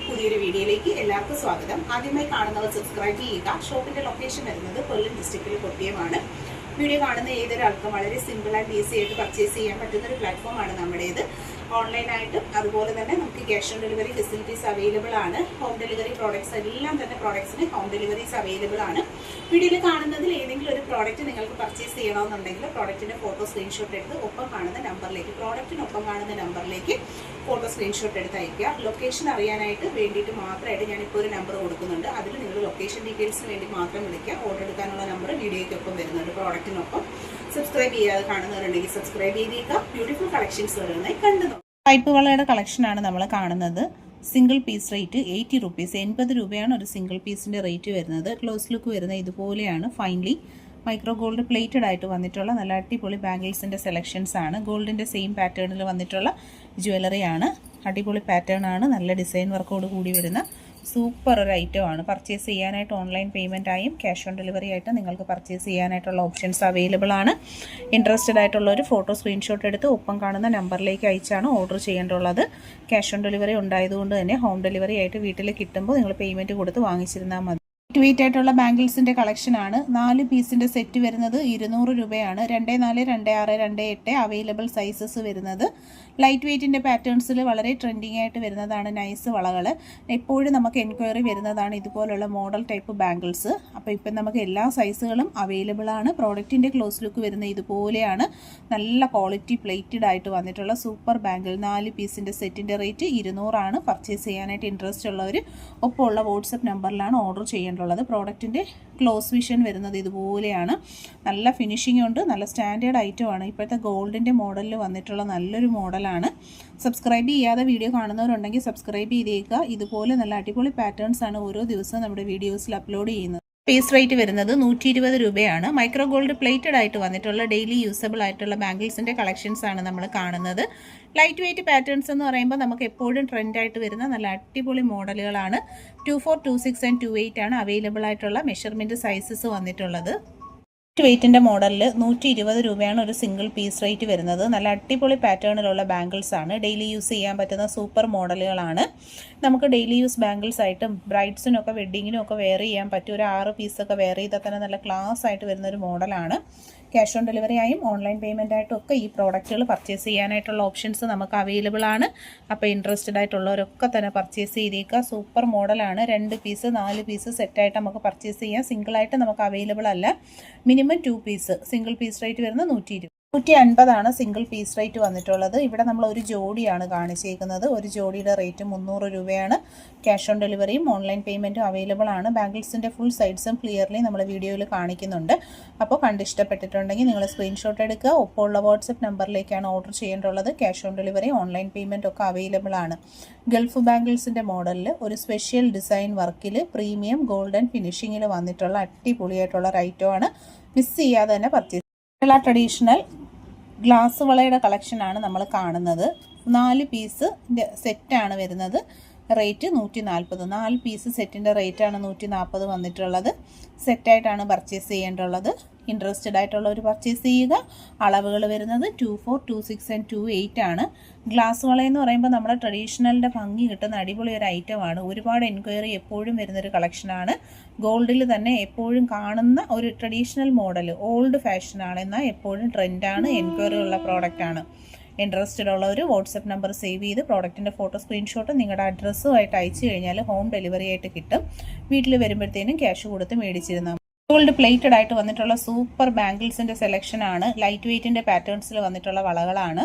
പുതിയൊരു വീഡിയോയിലേക്ക് എല്ലാവർക്കും സ്വാഗതം. ആദ്യമായി കാണുന്നവർ സബ്സ്ക്രൈബ് ചെയ്യുക. ഷോപ്പിന്റെ ലൊക്കേഷൻ വരുന്നത് കൊല്ലം ഡിസ്ട്രിക്റ്റിലെ കൊട്ടിയമാണ്. വീഡിയോ കാണുന്ന ഏതൊരാൾക്കും വളരെ സിമ്പിൾ ആൻഡ് ഈസി ആയിട്ട് പർച്ചേസ് ചെയ്യാൻ പറ്റുന്ന ഒരു പ്ലാറ്റ്ഫോമാണ് നമ്മുടേത്. ഓൺലൈനായിട്ടും അതുപോലെ തന്നെ നമുക്ക് cash on delivery facilities available ആണ്. ഹോം ഡെലിവറി പ്രോഡക്ട്സ് എല്ലാം തന്നെ പ്രോഡക്ട്സിന് ഹോം ഡെലിവറീസ് അവൈലബിൾ ആണ്. വീഡിയോയിൽ കാണുന്നതിൽ ഏതെങ്കിലും ഒരു പ്രോഡക്റ്റ് നിങ്ങൾക്ക് പർച്ചേസ് ചെയ്യണമെന്നുണ്ടെങ്കിൽ പ്രോഡക്റ്റിന്റെ ഫോട്ടോ സ്ക്രീൻഷോട്ട് എടുത്ത് ഒപ്പം കാണുന്ന നമ്പറിലേക്ക് ഫോട്ടോ സ്ക്രീൻഷോട്ട് എടുത്ത് അയക്കുക. ലൊക്കേഷൻ അറിയാനായിട്ട് വേണ്ടിയിട്ട് മാത്രമായിട്ട് ഞാനിപ്പോൾ ഒരു നമ്പർ കൊടുക്കുന്നുണ്ട്. അതിൽ നിങ്ങൾ ലൊക്കേഷൻ ഡീറ്റെയിൽസിന് വേണ്ടി മാത്രം വിളിക്കുക. ഓർഡർ എടുക്കാനുള്ള നമ്പർ വീഡിയോയ്ക്കൊപ്പം വരുന്നുണ്ട്. പ്രോഡക്റ്റിനൊപ്പം സബ്സ്ക്രൈബ് ചെയ്യാതെ കാണുന്നവരുണ്ടെങ്കിൽ സബ്സ്ക്രൈബ് ചെയ്തേക്കുക. ബ്യൂട്ടിഫുൾ കളക്ഷൻസ് വരുന്നതായി കണ്ടു. പൈപ്പ് വളയുടെ കളക്ഷനാണ് നമ്മൾ കാണുന്നത്. സിംഗിൾ പീസ് റേറ്റ് 80 റുപ്പീസ്, 80 രൂപയാണ് ഒരു സിംഗിൾ പീസിൻ്റെ റേറ്റ് വരുന്നത്. ക്ലോസ് ലുക്ക് വരുന്നത് ഇതുപോലെയാണ്. ഫൈനലി മൈക്രോ ഗോൾഡ് പ്ലേറ്റഡ് ആയിട്ട് വന്നിട്ടുള്ള നല്ല അടിപൊളി ബാംഗിൾസിൻ്റെ സെലക്ഷൻസ് ആണ്. ഗോൾഡിൻ്റെ സെയിം പാറ്റേണിൽ വന്നിട്ടുള്ള ജ്വല്ലറിയാണ്. അടിപൊളി പാറ്റേൺ ആണ്. നല്ല ഡിസൈൻ വർക്കോട് കൂടി വരുന്ന സൂപ്പർ ഒരു ഐറ്റമാണ്. പർച്ചേസ് ചെയ്യാനായിട്ട് ഓൺലൈൻ പേയ്മെൻ്റ് ആയും ക്യാഷ് ഓൺ ഡെലിവറി ആയിട്ട് നിങ്ങൾക്ക് പർച്ചേസ് ചെയ്യാനായിട്ടുള്ള ഓപ്ഷൻസ് അവൈലബിൾ ആണ്. ഇൻട്രസ്റ്റഡ് ആയിട്ടുള്ളൊരു ഫോട്ടോ സ്ക്രീൻഷോട്ട് എടുത്ത് ഒപ്പം കാണുന്ന നമ്പറിലേക്ക് അയച്ചാണ് ഓർഡർ ചെയ്യേണ്ടുള്ളത്. ക്യാഷ് ഓൺ ഡെലിവറി ഉണ്ടായതുകൊണ്ട് തന്നെ ഹോം ഡെലിവറി ആയിട്ട് വീട്ടിൽ കിട്ടുമ്പോൾ നിങ്ങൾ പേയ്മെൻറ്റ് കൊടുത്ത് വാങ്ങിച്ചിരുന്നാൽ മതി. വെയിറ്റ് ആയിട്ടുള്ള ബാംഗിൾസിൻ്റെ കളക്ഷനാണ്. 4 പീസിൻ്റെ സെറ്റ് വരുന്നത് 200 രൂപയാണ്. 24, 26, 28 അവൈലബിൾ സൈസസ് വരുന്നത്. ലൈറ്റ് വെയ്റ്റിൻ്റെ പാറ്റേൺസിൽ വളരെ ട്രെൻഡിങ് ആയിട്ട് വരുന്നതാണ് നൈസ് വളകൾ. എപ്പോഴും നമുക്ക് എൻക്വയറി വരുന്നതാണ് ഇതുപോലുള്ള മോഡൽ ടൈപ്പ് ബാംഗിൾസ്. അപ്പോൾ ഇപ്പം നമുക്ക് എല്ലാ സൈസുകളും അവൈലബിൾ ആണ്. പ്രോഡക്റ്റിൻ്റെ ക്ലോസ് ലുക്ക് വരുന്നത് ഇതുപോലെയാണ്. നല്ല ക്വാളിറ്റി പ്ലേറ്റഡ് ആയിട്ട് വന്നിട്ടുള്ള സൂപ്പർ ബാംഗിൾ. 4 പീസിൻ്റെ സെറ്റിൻ്റെ റേറ്റ് 200 ആണ്. പർച്ചേസ് ചെയ്യാനായിട്ട് ഇൻട്രസ്റ്റ് ഉള്ളവർ ഒപ്പമുള്ള വാട്സപ്പ് നമ്പറിലാണ് ഓർഡർ ചെയ്യേണ്ടത്. പ്രോഡക്റ്റിൻ്റെ ക്ലോസ് വിഷൻ വരുന്നത് ഇതുപോലെയാണ്. നല്ല ഫിനിഷിംഗ് ഉണ്ട്. നല്ല സ്റ്റാൻഡേർഡ് ഐറ്റമാണ്. ഇപ്പോഴത്തെ ഗോൾഡിൻ്റെ മോഡലിൽ വന്നിട്ടുള്ള നല്ലൊരു മോഡലാണ്. സബ്സ്ക്രൈബ് ചെയ്യാതെ വീഡിയോ കാണുന്നവരുണ്ടെങ്കിൽ സബ്സ്ക്രൈബ് ചെയ്തേക്കുക. ഇതുപോലെ നല്ല അടിപൊളി പാറ്റേൺസ് ആണ് ഓരോ ദിവസവും നമ്മുടെ വീഡിയോസിൽ അപ്ലോഡ് ചെയ്യുന്നത്. പീസ് റേറ്റ് വരുന്നത് 120 രൂപയാണ്. മൈക്രോ ഗോൾഡ് പ്ലേറ്റഡ് ആയിട്ട് വന്നിട്ടുള്ള ഡെയിലി യൂസബിൾ ആയിട്ടുള്ള ബാംഗിൾസിൻ്റെ കളക്ഷൻസ് ആണ് നമ്മൾ കാണുന്നത്. ലൈറ്റ് വെയ്റ്റ് പാറ്റേൺസ് എന്ന് പറയുമ്പോൾ നമുക്ക് എപ്പോഴും ട്രെൻഡായിട്ട് വരുന്ന നല്ല അടിപൊളി മോഡലുകളാണ്. 24, 26 ആൻഡ് 28 ആണ് അവൈലബിൾ ആയിട്ടുള്ള മെഷർമെൻറ്റ് സൈസസ് വന്നിട്ടുള്ളത്. വെയ്റ്റിൻ്റെ മോഡലിൽ 120 രൂപയാണ് ഒരു സിംഗിൾ പീസ് റേറ്റ് വരുന്നത്. നല്ല അടിപൊളി പാറ്റേണിലുള്ള ബാംഗിൾസ് ആണ്. ഡെയിലി യൂസ് ചെയ്യാൻ പറ്റുന്ന സൂപ്പർ മോഡലുകളാണ്. നമുക്ക് ഡെയിലി യൂസ് ബാംഗിൾസ് ആയിട്ടും ബ്രൈഡ്സിനൊക്കെ വെഡ്ഡിങ്ങിനും ഒക്കെ വെയർ ചെയ്യാൻ പറ്റും. ഒരു 6 പീസൊക്കെ വെയർ ചെയ്താൽ തന്നെ നല്ല ക്ലാസ് ആയിട്ട് വരുന്നൊരു മോഡലാണ്. ക്യാഷ് ഓൺ ഡെലിവറി ആയും ഓൺലൈൻ പേയ്മെൻ്റ് ആയിട്ടും ഒക്കെ ഈ പ്രോഡക്റ്റുകൾ പർച്ചേസ് ചെയ്യാനായിട്ടുള്ള ഓപ്ഷൻസ് നമുക്ക് അവൈലബിൾ ആണ്. അപ്പോൾ ഇൻട്രസ്റ്റഡ് ആയിട്ടുള്ളവരൊക്കെ തന്നെ പർച്ചേസ് ചെയ്തേക്കുക. സൂപ്പർ മോഡലാണ്. 2 പീസ് 4 പീസ് സെറ്റായിട്ട് നമുക്ക് പർച്ചേസ് ചെയ്യാം. സിംഗിളായിട്ട് നമുക്ക് അവൈലബിൾ അല്ല. Minimum 2 piece. Single piece rate വരുന്നത് 150 ആണ് സിംഗിൾ പീസ് റേറ്റ് വന്നിട്ടുള്ളത്. ഇവിടെ നമ്മൾ ഒരു ജോഡിയാണ് കാണിച്ചേക്കുന്നത്. ഒരു ജോഡിയുടെ റേറ്റ് 300 രൂപയാണ്. ക്യാഷ് ഓൺ ഡെലിവറിയും ഓൺലൈൻ പേയ്മെൻറ്റും അവൈലബിൾ ആണ്. ബാംഗിൾസിൻ്റെ ഫുൾ സൈഡ്സും ക്ലിയർലി നമ്മൾ വീഡിയോയിൽ കാണിക്കുന്നുണ്ട്. അപ്പോൾ കണ്ടിഷ്ടപ്പെട്ടിട്ടുണ്ടെങ്കിൽ നിങ്ങൾ സ്ക്രീൻഷോട്ട് എടുക്കുക. ഒപ്പമുള്ള വാട്സപ്പ് നമ്പറിലേക്കാണ് ഓർഡർ ചെയ്യേണ്ടുള്ളത്. Cash on delivery online payment ഒക്കെ അവൈലബിൾ ആണ്. ഗൾഫ് ബാംഗിൾസിൻ്റെ മോഡലിൽ ഒരു സ്പെഷ്യൽ ഡിസൈൻ വർക്കിൽ പ്രീമിയം ഗോൾഡൻ ഫിനിഷിങ്ങിൽ വന്നിട്ടുള്ള അടിപൊളിയായിട്ടുള്ള ഒരു ഐറ്റമാണ്. മിസ് ചെയ്യാതെ തന്നെ പർച്ചേസ്. ട്രഡീഷണൽ ഗ്ലാസ് വളയുടെ കളക്ഷനാണ് നമ്മൾ കാണുന്നത്. 4 പീസ് സെറ്റാണ് വരുന്നത്. റേറ്റ് 140. 4 പീസ് സെറ്റിൻ്റെ റേറ്റാണ് 140 വന്നിട്ടുള്ളത്. സെറ്റായിട്ടാണ് പർച്ചേസ് ചെയ്യേണ്ടുള്ളത്. ഇൻട്രസ്റ്റഡ് ആയിട്ടുള്ളവർ പർച്ചേസ് ചെയ്യുക. അളവുകൾ വരുന്നത് 24, 26 ആൻഡ് 28 ആണ്. ഗ്ലാസ് വളയെന്ന് പറയുമ്പോൾ നമ്മുടെ ട്രഡീഷണലിൻ്റെ ഭംഗി കിട്ടുന്ന അടിപൊളി ഒരു ഐറ്റമാണ്. ഒരുപാട് എൻക്വയറി എപ്പോഴും വരുന്നൊരു കളക്ഷനാണ്. ഗോൾഡിൽ തന്നെ എപ്പോഴും കാണുന്ന ഒരു ട്രഡീഷണൽ മോഡൽ. ഓൾഡ് ഫാഷനാണ്, എന്നാൽ എപ്പോഴും ട്രെൻഡാണ്. എൻക്വയറി ഉള്ള പ്രോഡക്റ്റാണ്. ഇൻട്രസ്റ്റഡ് ഉള്ളവർ വാട്സപ്പ് നമ്പർ സേവ് ചെയ്ത് പ്രോഡക്റ്റിൻ്റെ ഫോട്ടോ സ്ക്രീൻഷോട്ട് നിങ്ങളുടെ അഡ്രസ്സുമായിട്ട് അയച്ചു കഴിഞ്ഞാൽ ഹോം ഡെലിവറി ആയിട്ട് കിട്ടും. വീട്ടിൽ വരുമ്പോഴത്തേനും ക്യാഷ് കൊടുത്ത് മേടിച്ചിരുന്നാൽ. ഗോൾഡ് പ്ലേറ്റഡ് ആയിട്ട് വന്നിട്ടുള്ള സൂപ്പർ ബാംഗിൾസിൻ്റെ സെലക്ഷനാണ്. ലൈറ്റ് വെയ്റ്റിൻ്റെ പാറ്റേൺസിൽ വന്നിട്ടുള്ള വളകളാണ്.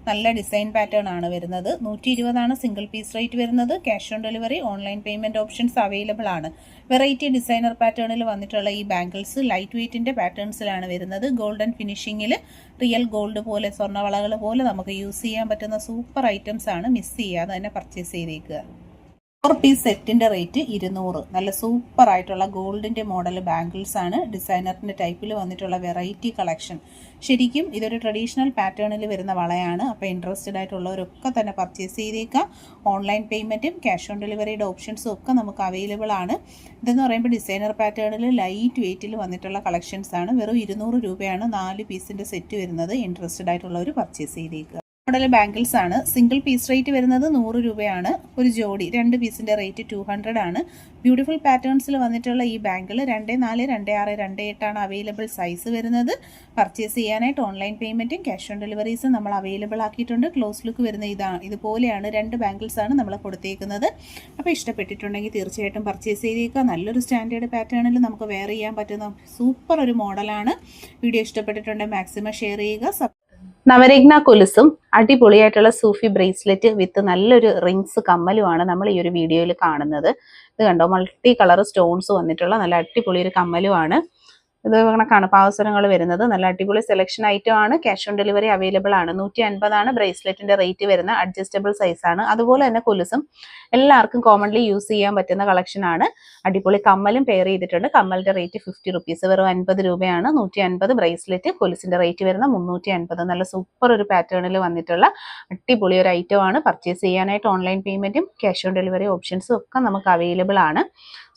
നല്ല ഡിസൈൻ പാറ്റേൺ ആണ് വരുന്നത്. 120 ആണ് സിംഗിൾ പീസ് റേറ്റ് വരുന്നത്. Cash on delivery online payment options available ആണ്. വെറൈറ്റി ഡിസൈനർ പാറ്റേണിൽ വന്നിട്ടുള്ള ഈ ബാംഗിൾസ് ലൈറ്റ് വെയ്റ്റിൻ്റെ പാറ്റേൺസിലാണ് വരുന്നത്. ഗോൾഡൻ ഫിനിഷിങ്ങിൽ റിയൽ ഗോൾഡ് പോലെ സ്വർണ്ണവളകൾ പോലെ നമുക്ക് യൂസ് ചെയ്യാൻ പറ്റുന്ന സൂപ്പർ ഐറ്റംസ് ആണ്. മിസ് ചെയ്യാതെ തന്നെ പർച്ചേസ് ചെയ്തേക്കുക. 4 പീസ് സെറ്റിൻ്റെ റേറ്റ് 200. നല്ല സൂപ്പർ ആയിട്ടുള്ള ഗോൾഡിൻ്റെ മോഡൽ ബാംഗിൾസ് ആണ്. ഡിസൈനറിൻ്റെ ടൈപ്പിൽ വന്നിട്ടുള്ള വെറൈറ്റി കളക്ഷൻ. ശരിക്കും ഇതൊരു ട്രഡീഷണൽ പാറ്റേണിൽ വരുന്ന വളയാണ്. അപ്പോൾ ഇൻട്രസ്റ്റഡ് ആയിട്ടുള്ളവരൊക്കെ തന്നെ പർച്ചേസ് ചെയ്തേക്കാം. ഓൺലൈൻ പേയ്മെൻറ്റും ക്യാഷ് ഓൺ ഡെലിവറിയുടെ ഓപ്ഷൻസും ഒക്കെ നമുക്ക് അവൈലബിൾ ആണ്. ഇതെന്ന് പറയുമ്പോൾ ഡിസൈനർ പാറ്റേണിൽ ലൈറ്റ് വെയ്റ്റിൽ വന്നിട്ടുള്ള കളക്ഷൻസ് ആണ്. വെറും 200 രൂപയാണ് 4 പീസിൻ്റെ സെറ്റ് വരുന്നത്. ഇൻട്രസ്റ്റഡ് ആയിട്ടുള്ളവർ പർച്ചേസ് ചെയ്തേക്കുക. മോഡൽ ബാംഗിൾസ് ആണ്. സിംഗിൾ പീസ് റേറ്റ് വരുന്നത് 100 രൂപയാണ്. ഒരു ജോഡി 2 പീസിൻ്റെ റേറ്റ് 200 ആണ്. ബ്യൂട്ടിഫുൾ പാറ്റേൺസിൽ വന്നിട്ടുള്ള ഈ ബാംഗിൾ 24, 26, 28 ആണ് അവൈലബിൾ സൈസ് വരുന്നത്. പർച്ചേസ് ചെയ്യാനായിട്ട് ഓൺലൈൻ പേയ്മെൻറ്റും ക്യാഷ് ഓൺ ഡെലിവറീസും നമ്മൾ അവൈലബിൾ ആക്കിയിട്ടുണ്ട്. ക്ലോസ് ലുക്ക് വരുന്ന ഇതുപോലെയാണ്. 2 ബാംഗിൾസ് ആണ് നമ്മൾ കൊടുത്തേക്കുന്നത്. അപ്പോൾ ഇഷ്ടപ്പെട്ടിട്ടുണ്ടെങ്കിൽ തീർച്ചയായിട്ടും പർച്ചേസ് ചെയ്തേക്കുക. നല്ലൊരു സ്റ്റാൻഡേർഡ് പാറ്റേണിൽ നമുക്ക് വെയർ ചെയ്യാൻ പറ്റുന്ന സൂപ്പർ ഒരു മോഡലാണ്. വീഡിയോ ഇഷ്ടപ്പെട്ടിട്ടുണ്ടെങ്കിൽ മാക്സിമം ഷെയർ ചെയ്യുക. നവരത്ന കൊലുസും അടിപൊളിയായിട്ടുള്ള സൂഫി ബ്രേസ്ലെറ്റ് വിത്ത് നല്ലൊരു റിങ്സ് കമ്മലുമാണ് നമ്മൾ ഈ ഒരു വീഡിയോയിൽ കാണുന്നത്. ഇത് കണ്ടോ, മൾട്ടി കളർ സ്റ്റോൺസ് വന്നിട്ടുള്ള നല്ല അടിപൊളി ഒരു കമ്മലുമാണ്. ഇത് കണക്കാണ് പാവസരങ്ങൾ വരുന്നത്. നല്ല അടിപൊളി സെലക്ഷൻ ഐറ്റം ആണ്. ക്യാഷ് ഓൺ ഡെലിവറി അവൈലബിൾ ആണ്. 150 ആണ് ബ്രേസ്ലെറ്റിന്റെ റേറ്റ് വരുന്ന. അഡ്ജസ്റ്റബിൾ സൈസ് ആണ്. അതുപോലെ തന്നെ കൊലുസും എല്ലാവർക്കും കോമൺലി യൂസ് ചെയ്യാൻ പറ്റുന്ന കളക്ഷൻ ആണ്. അടിപൊളി കമ്മലും പെയർ ചെയ്തിട്ടുണ്ട്. കമ്മലിന്റെ റേറ്റ് 50 റുപ്പീസ്, വെറും 50 രൂപയാണ്. 150 ബ്രേസ്ലെറ്റ്. കൊലുസിന്റെ റേറ്റ് വരുന്ന 350. നല്ല സൂപ്പർ ഒരു പാറ്റേണിൽ വന്നിട്ടുള്ള അടിപൊളി ഒരു ഐറ്റം ആണ്. പർച്ചേസ് ചെയ്യാനായിട്ട് ഓൺലൈൻ പേയ്മെന്റും ക്യാഷ് ഓൺ ഡെലിവറി ഓപ്ഷൻസും ഒക്കെ നമുക്ക് അവൈലബിൾ ആണ്.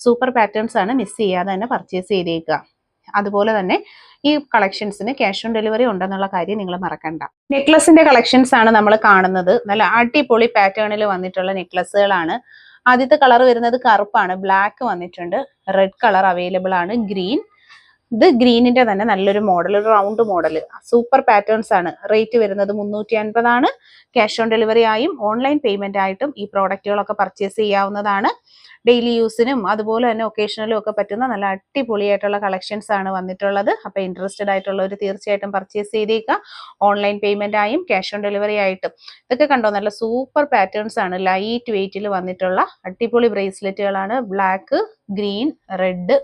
സൂപ്പർ പാറ്റേൺസ് ആണ്. മിസ് ചെയ്യാതെ തന്നെ പർച്ചേസ് ചെയ്തേക്കുക. അതുപോലെ തന്നെ ഈ കളക്ഷൻസിന് ക്യാഷ് ഓൺ ഡെലിവറി ഉണ്ടെന്നുള്ള കാര്യം നിങ്ങൾ മറക്കണ്ട. നെക്ലസിന്റെ കളക്ഷൻസ് ആണ് നമ്മൾ കാണുന്നത്. നല്ല അടിപൊളി പാറ്റേണിൽ വന്നിട്ടുള്ള നെക്ലസുകളാണ്. ആദ്യത്തെ കളർ വരുന്നത് കറുപ്പാണ്. ബ്ലാക്ക് വന്നിട്ടുണ്ട്. റെഡ് കളർ അവൈലബിൾ ആണ്. ഗ്രീൻ. ഇത് ഗ്രീനിന്റെ തന്നെ നല്ലൊരു മോഡൽ, ഒരു റൗണ്ട് മോഡൽ. സൂപ്പർ പാറ്റേൺസ് ആണ്. റേറ്റ് വരുന്നത് 350 ആണ്. ക്യാഷ് ഓൺ ഡെലിവറി ആയും ഓൺലൈൻ പേയ്മെന്റ് ആയിട്ടും ഈ പ്രോഡക്റ്റുകളൊക്കെ പർച്ചേസ് ചെയ്യാവുന്നതാണ്. ഡെയിലി യൂസിനും അതുപോലെ തന്നെ ഒക്കേഷനിലും ഒക്കെ പറ്റുന്ന നല്ല അടിപൊളിയായിട്ടുള്ള കളക്ഷൻസ് ആണ് വന്നിട്ടുള്ളത്. അപ്പോൾ ഇൻട്രസ്റ്റഡ് ആയിട്ടുള്ളവർ തീർച്ചയായിട്ടും പർച്ചേസ് ചെയ്തേക്കുക. ഓൺലൈൻ പേയ്മെന്റ് ആയും ക്യാഷ് ഓൺ ഡെലിവറി ആയിട്ടും. ഇതൊക്കെ കണ്ടോ, നല്ല സൂപ്പർ പാറ്റേൺസ് ആണ്. ലൈറ്റ് വെയിറ്റിൽ വന്നിട്ടുള്ള അടിപൊളി ബ്രേസ്ലെറ്റുകളാണ്. ബ്ലാക്ക്, ഗ്രീൻ, റെഡ്,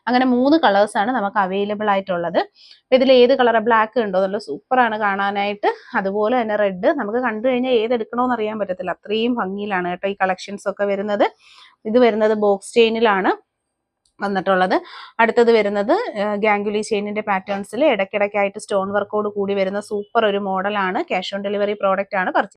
അങ്ങനെ 3 കളേഴ്സ് ആണ് നമുക്ക് അവൈലബിൾ ആയിട്ടുള്ളത്. അപ്പൊ ഇതിൽ ഏത് കളർ? ബ്ലാക്ക് ഉണ്ടോ, നല്ല സൂപ്പർ ആണ് കാണാനായിട്ട്. അതുപോലെ തന്നെ റെഡ്. നമുക്ക് കണ്ടു കഴിഞ്ഞാൽ ഏതെടുക്കണമെന്ന് അറിയാൻ പറ്റത്തില്ല, അത്രയും ഭംഗിയിലാണ് കേട്ടോ ഈ കളക്ഷൻസ് ഒക്കെ വരുന്നത്. ഇത് വരുന്നത് ബോക്സ് ചെയിനിലാണ് വന്നിട്ടുള്ളത്. അടുത്തത് വരുന്നത് ഗാംഗുലി ചെയിനിന്റെ പാറ്റേൺസിൽ ഇടയ്ക്കിടയ്ക്കായിട്ട് സ്റ്റോൺ വർക്കോട് കൂടി വരുന്ന സൂപ്പർ ഒരു മോഡലാണ്. ക്യാഷ് ഓൺ ഡെലിവറി പ്രോഡക്റ്റ് ആണ്.